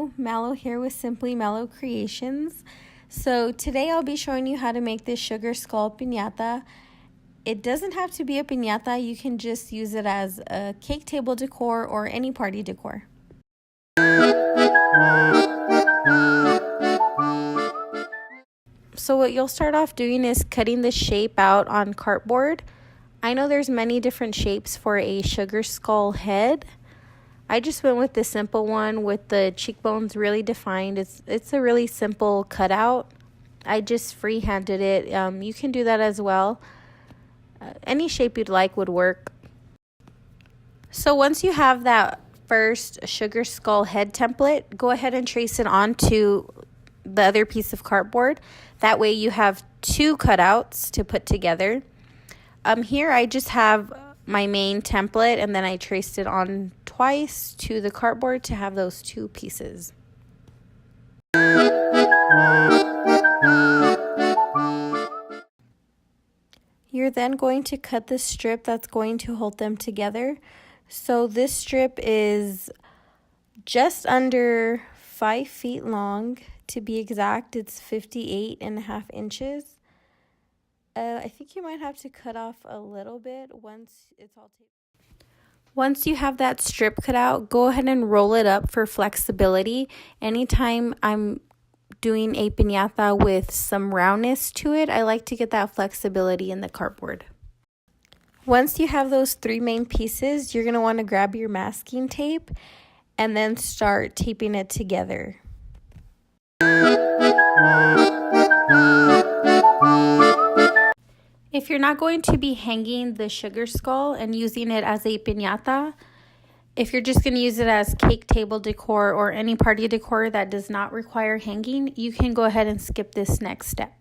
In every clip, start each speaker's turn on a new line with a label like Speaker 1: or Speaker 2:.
Speaker 1: Hello, Melo here with Simply Melo Creations. So today I'll be showing you how to make this sugar skull piñata. It doesn't have to be a piñata, you can just use it as a cake table decor or any party decor. So what you'll start off doing is cutting the shape out on cardboard. I know there's many different shapes for a sugar skull head. I just went with the simple one with the cheekbones really defined. It's a really simple cutout. I just freehanded it. You can do that as well. Any shape you'd like would work. So once you have that first sugar skull head template, go ahead and trace it onto the other piece of cardboard. That way you have two cutouts to put together. Here I just have my main template and then I traced it on twice to the cardboard to have those two pieces. You're then going to cut the strip that's going to hold them together. So this strip is just under 5 feet long. To be exact, it's 58.5 inches. I think you might have to cut off a little bit once it's all taped. Once you have that strip cut out, go ahead and roll it up for flexibility. Anytime I'm doing a piñata with some roundness to it, I like to get that flexibility in the cardboard. Once you have those three main pieces, you're going to want to grab your masking tape and then start taping it together. If you're not going to be hanging the sugar skull and using it as a piñata, if you're just going to use it as cake table decor or any party decor that does not require hanging, you can go ahead and skip this next step.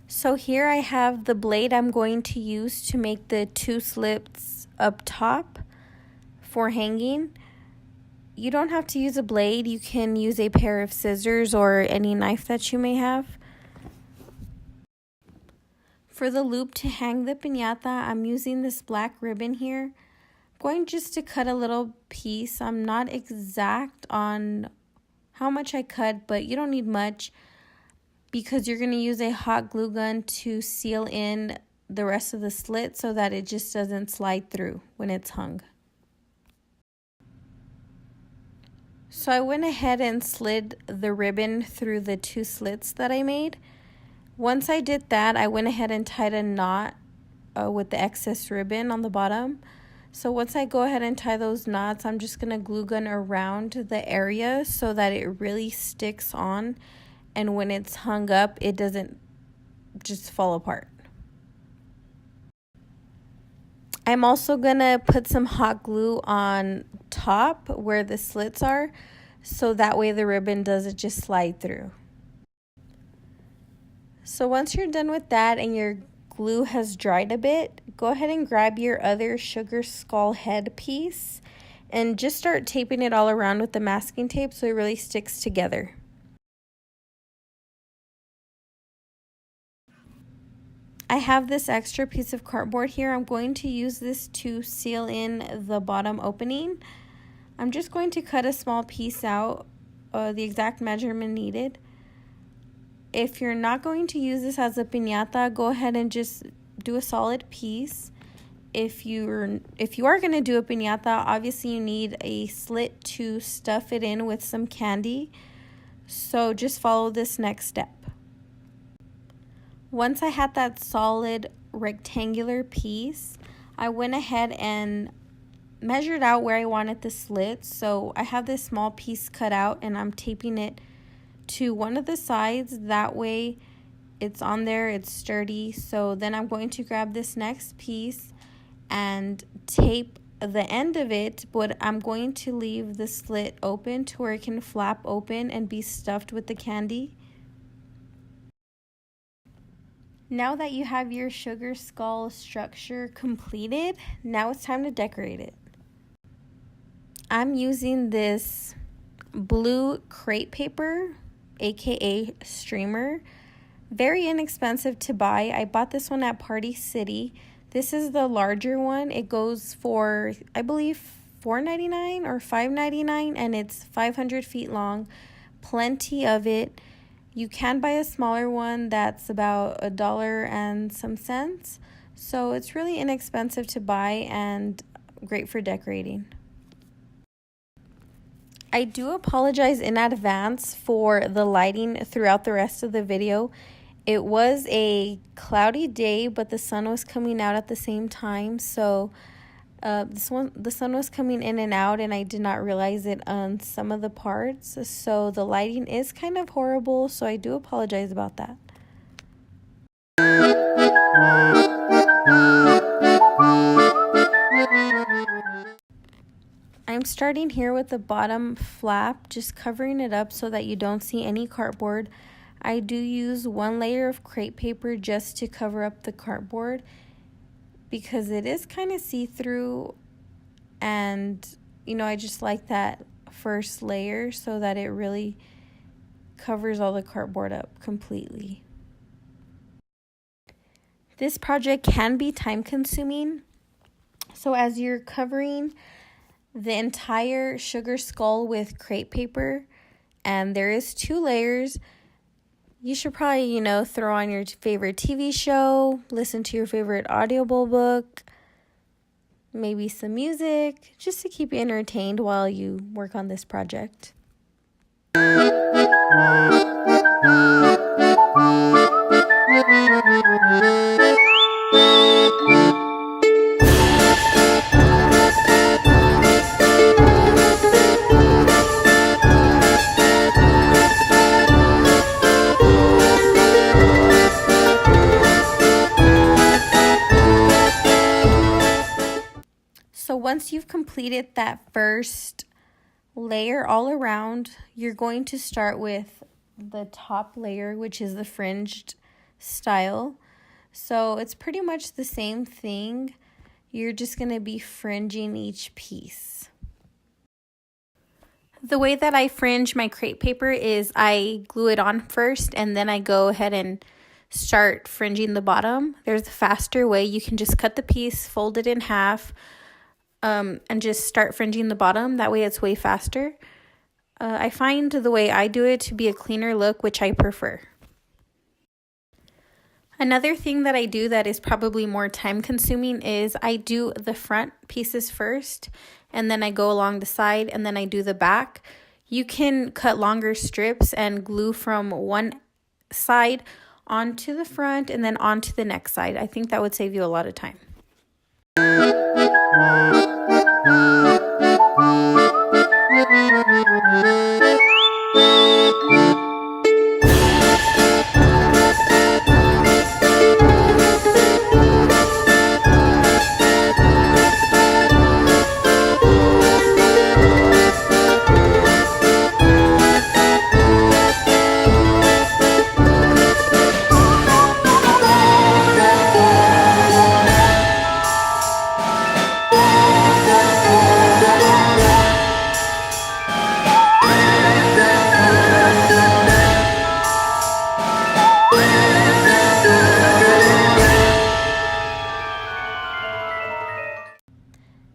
Speaker 1: So here I have the blade I'm going to use to make the two slits up top for hanging. You don't have to use a blade, you can use a pair of scissors or any knife that you may have. For the loop to hang the piñata, I'm using this black ribbon here. I'm going just to cut a little piece. I'm not exact on how much I cut, but you don't need much because you're going to use a hot glue gun to seal in the rest of the slit so that it just doesn't slide through when it's hung. So I went ahead and slid the ribbon through the two slits that I made. Once I did that, I went ahead and tied a knot with the excess ribbon on the bottom. So once I go ahead and tie those knots, I'm just going to glue gun around the area so that it really sticks on. And when it's hung up, it doesn't just fall apart. I'm also going to put some hot glue on top where the slits are, so that way the ribbon doesn't just slide through. So once you're done with that and your glue has dried a bit, go ahead and grab your other sugar skull head piece and just start taping it all around with the masking tape so it really sticks together. I have this extra piece of cardboard here. I'm going to use this to seal in the bottom opening. I'm just going to cut a small piece out, the exact measurement needed. If you're not going to use this as a piñata, go ahead and just do a solid piece. If you are going to do a piñata, obviously you need a slit to stuff it in with some candy. So just follow this next step. Once I had that solid rectangular piece, I went ahead and measured out where I wanted the slit. So I have this small piece cut out and I'm taping it to one of the sides. That way it's on there, it's sturdy. So then I'm going to grab this next piece and tape the end of it, but I'm going to leave the slit open to where it can flap open and be stuffed with the candy. Now that you have your sugar skull structure completed, now it's time to decorate it. I'm using this blue crepe paper, aka streamer. Very inexpensive to buy. I bought this one at Party City. This is the larger one. It goes for, I believe, $4.99 or $5.99, and it's 500 feet long. Plenty of it. You can buy a smaller one that's about $1 and some cents. So it's really inexpensive to buy and great for decorating. I do apologize in advance for the lighting throughout the rest of the video. It was a cloudy day, but the sun was coming out at the same time. So the sun was coming in and out, and I did not realize it on some of the parts. So the lighting is kind of horrible, so I do apologize about that. I'm starting here with the bottom flap, just covering it up so that you don't see any cardboard. I do use one layer of crepe paper just to cover up the cardboard, because it is kind of see-through, and I just like that first layer so that it really covers all the cardboard up completely. This project can be time consuming, so as you're covering the entire sugar skull with crepe paper, and there is 2 layers, you should probably, throw on your favorite TV show, listen to your favorite audible book, maybe some music, just to keep you entertained while you work on this project. So once you've completed that first layer all around, you're going to start with the top layer, which is the fringed style. So it's pretty much the same thing. You're just going to be fringing each piece. The way that I fringe my crepe paper is I glue it on first, and then I go ahead and start fringing the bottom. There's a faster way. You can just cut the piece, fold it in half, and just start fringing the bottom. That way it's way faster. I find the way I do it to be a cleaner look, which I prefer. Another thing that I do that is probably more time consuming is I do the front pieces first, and then I go along the side, and then I do the back. You can cut longer strips and glue from one side onto the front and then onto the next side. I think that would save you a lot of time.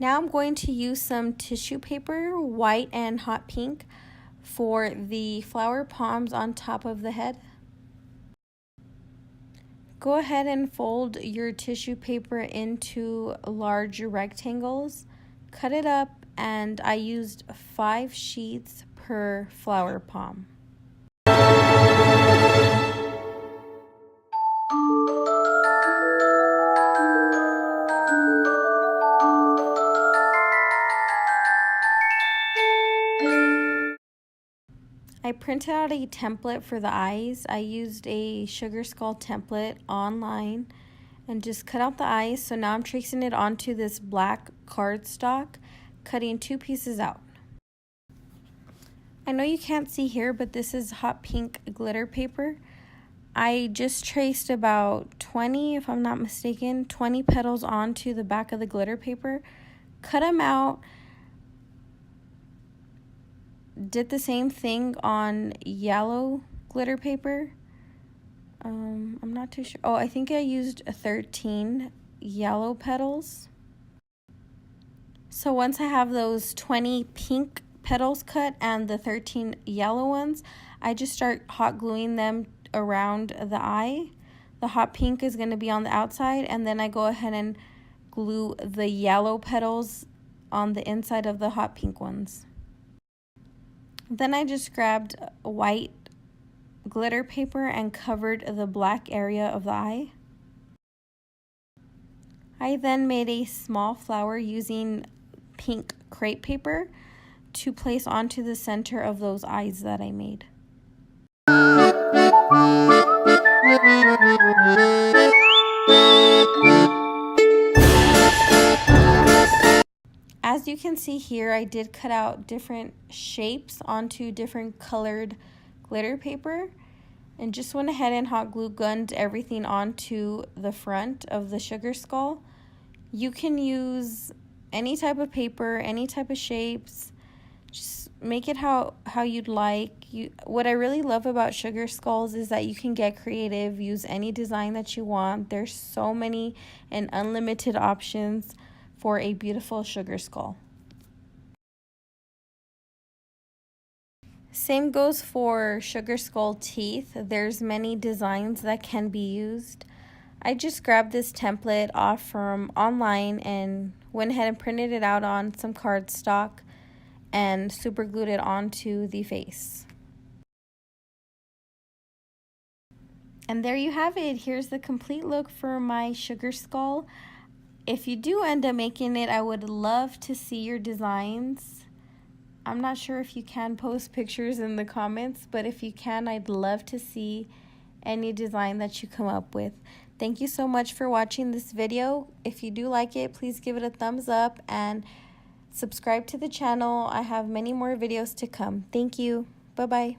Speaker 1: Now I'm going to use some tissue paper, white and hot pink, for the flower palms on top of the head. Go ahead and fold your tissue paper into large rectangles, cut it up, and I used 5 sheets per flower palm. I printed out a template for the eyes. I used a sugar skull template online and just cut out the eyes. So now I'm tracing it onto this black cardstock, cutting 2 pieces out. I know you can't see here, but this is hot pink glitter paper. I just traced about 20, if I'm not mistaken, 20 petals onto the back of the glitter paper, cut them out. Did the same thing on yellow glitter paper. I'm not too sure. Oh, I think I used 13 yellow petals. So once I have those 20 pink petals cut and the 13 yellow ones, I just start hot gluing them around the eye. The hot pink is going to be on the outside, and then I go ahead and glue the yellow petals on the inside of the hot pink ones. Then I just grabbed white glitter paper and covered the black area of the eye. I then made a small flower using pink crepe paper to place onto the center of those eyes that I made. As you can see here, I did cut out different shapes onto different colored glitter paper and just went ahead and hot glue gunned everything onto the front of the sugar skull. You can use any type of paper, any type of shapes. Just make it how you'd like. What I really love about sugar skulls is that you can get creative, use any design that you want. There's so many and unlimited options for a beautiful sugar skull. Same goes for sugar skull teeth. There's many designs that can be used. I just grabbed this template off from online and went ahead and printed it out on some cardstock and super glued it onto the face. And there you have it. Here's the complete look for my sugar skull. If you do end up making it, I would love to see your designs. I'm not sure if you can post pictures in the comments, but if you can, I'd love to see any design that you come up with. Thank you so much for watching this video. If you do like it, please give it a thumbs up and subscribe to the channel. I have many more videos to come. Thank you. Bye-bye.